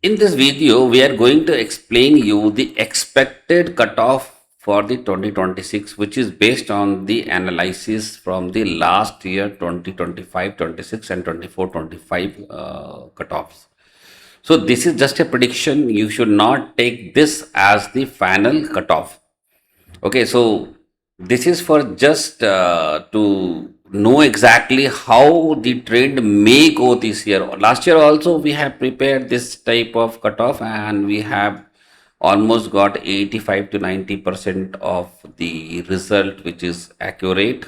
In this video, we are going to explain you the expected cutoff for the 2026, which is based on the analysis from the last year 2025, 26 and 24, 25 cutoffs. So this is just a prediction. You should not take this as the final cutoff. Okay, so this is for just to know exactly how the trend may go this year. Last year also we have prepared this type of cutoff and we have almost got 85 to 90% of the result which is accurate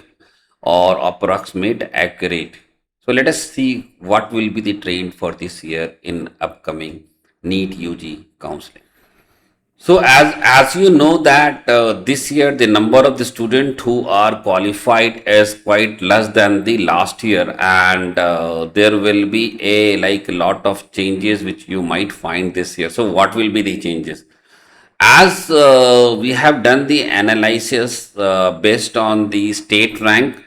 or approximate accurate. So let us see what will be the trend for this year in upcoming NEET UG counseling. So as you know that this year the number of the students who are qualified is quite less than the last year, and there will be a lot of changes which you might find this year. So what will be the changes? As we have done the analysis based on the state rank,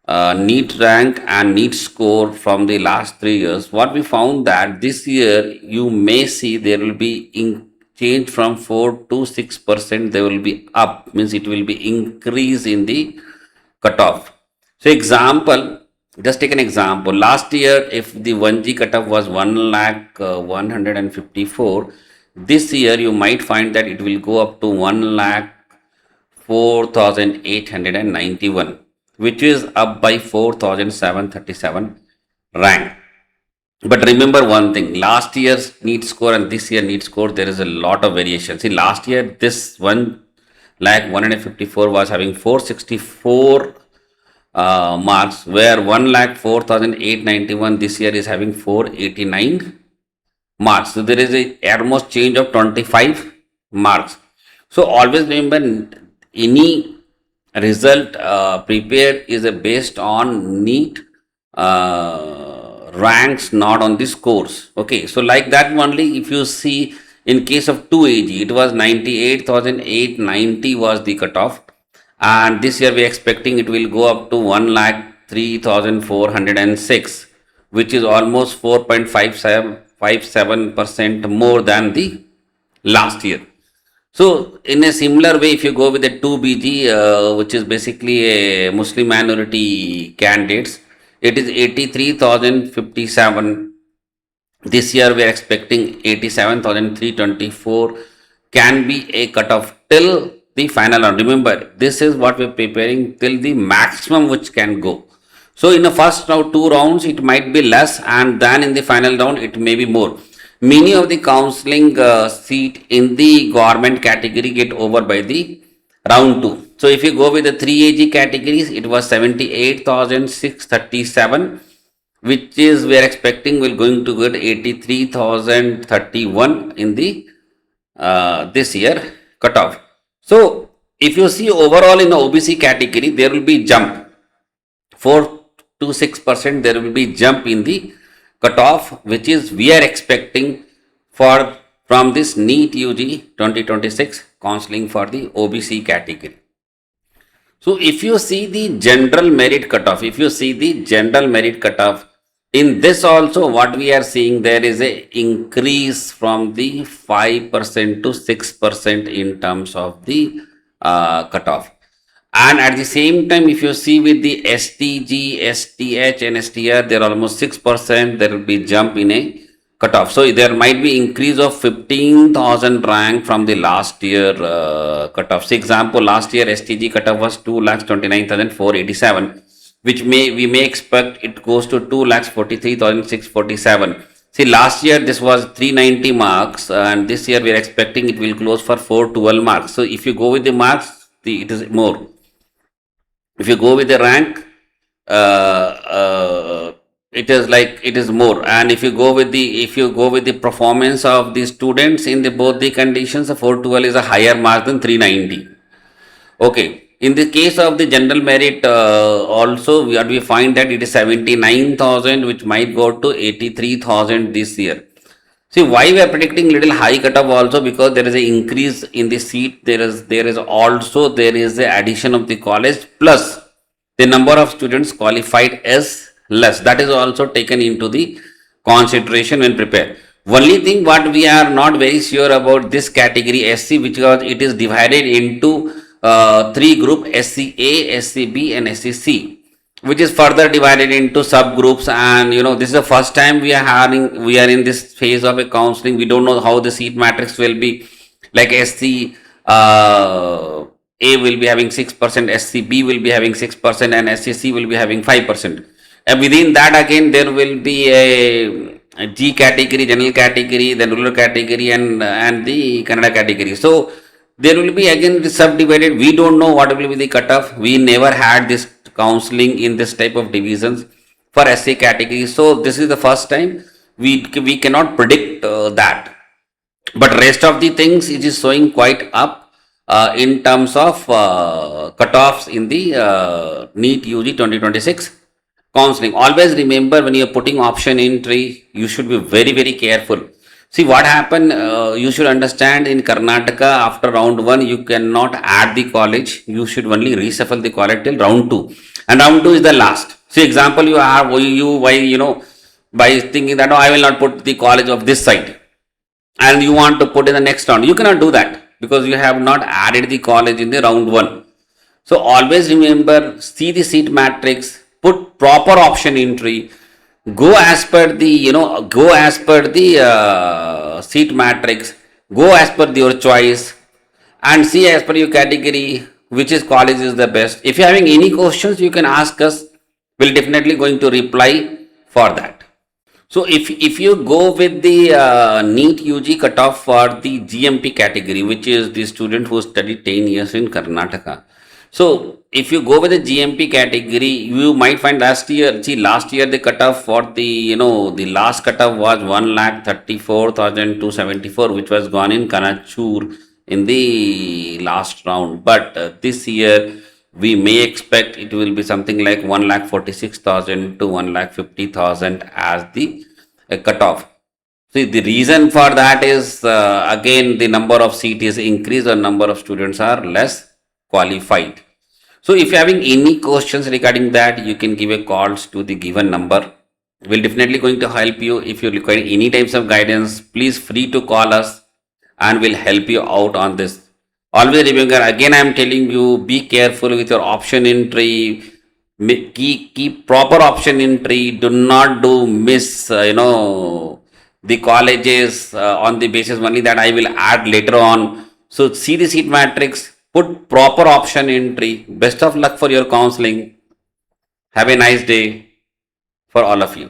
NEET rank and NEET score from the last 3 years, what we found that this year you may see there will be change from 4 to 6%. There will be up, means it will be increase in the cutoff. So example, just take an example. Last year, if the 1G cutoff was 1 lakh 154, this year you might find that it will go up to 1 lakh 4,891, which is up by 4,737 rank. But remember one thing, last year's NEET score and this year NEET score, there is a lot of variation. See, last year this 1 lakh 154 was having 464 marks, where 1 lakh 4,891 this year is having 489 marks. So there is a almost change of 25 marks. So always remember, any result prepared is based on NEET ranks, not on the scores. Okay, so like that only, if you see in case of 2AG, it was 98,890 was the cutoff, and this year we are expecting it will go up to 1 lakh 3,406, which is almost 4.57% more than the last year. So in a similar way, if you go with the 2BG, which is basically a Muslim minority candidates, it is 83,057. This year we are expecting 87,324 can be a cutoff till the final round. Remember, this is what we are preparing till the maximum which can go. So in the first round, 2 rounds, it might be less, and then in the final round, it may be more. Many of the counseling seat in the government category get over by the round 2. So if you go with the 3AG categories, it was 78,637, which is we are expecting will going to get 83,031 in the this year cutoff. So if you see overall in the OBC category, there will be jump 4 to 6%. There will be jump in the cutoff, which is we are expecting for from this NEET UG 2026 counseling for the OBC category. So if you see the general merit cutoff, in this also what we are seeing, there is a increase from the 5% to 6% in terms of the cutoff. And at the same time, if you see with the STG, STH and STR, there are almost 6%, there will be jump in a cutoff. So there might be increase of 15,000 rank from the last year cutoff. For example, last year STG cutoff was 2,29,487, which we may expect it goes to 2,43,647. See, last year this was 390 marks, and this year we are expecting it will close for 412 marks. So if you go with the marks, it is more. If you go with the rank, it is more. And if you go with the performance of the students in both the conditions, 412 is a higher mark than 390. Okay. In the case of the general merit, also we find that it is 79,000, which might go to 83,000 this year. See, why we are predicting little high cutoff also, because there is an increase in the seat. There is the addition of the college, plus the number of students qualified is less. That is also taken into the consideration when prepared. Only thing what we are not very sure about this category SC, because it is divided into three group, SCA, SCB and SCC, which is further divided into subgroups. And this is the first time we are in this phase of a counseling. We don't know how the seat matrix will be. Like SC A will be having 6%, SCB will be having 6%, and SCC will be having 5%. And within that again there will be a G category, general category, then rural category, and the Kannada category. So there will be again subdivided. We don't know what will be the cutoff. We never had this counseling in this type of divisions for SC category. So this is the first time we cannot predict that. But rest of the things it is showing quite up in terms of cutoffs in the NEET UG 2026 counseling. Always remember, when you are putting option entry, you should be very, very careful. See what happened, you should understand, in Karnataka after round 1 you cannot add the college. You should only reshuffle the college till round 2, and round 2 is the last. See example, you have by thinking that, oh, I will not put the college of this side, and you want to put in the next round, you cannot do that because you have not added the college in the round 1. So always remember, see the seat matrix, put proper option entry, go as per the seat matrix, go as per your choice, and see as per your category which is college is the best. If you are having any questions, you can ask us. We'll definitely going to reply for that. So if you go with the NEET UG cutoff for the GMP category, which is the student who studied 10 years in Karnataka. So if you go with the GMP category, you might find last year the cutoff for the the last cutoff was 1,34,274, which was gone in Kanachur in the last round. But this year we may expect it will be something like 1,46,000 to 1,50,000 as the cutoff. See, the reason for that is again the number of seats is increased or number of students are less qualified. So if you're having any questions regarding that, you can give a calls to the given number. We'll definitely going to help you. If you require any types of guidance, please free to call us and we'll help you out on this. Always remember, again I am telling you, be careful with your option entry. Keep proper option entry. Do not do miss the colleges on the basis only that I will add later on. So see the seat matrix, put proper option entry. Best of luck for your counseling. Have a nice day for all of you.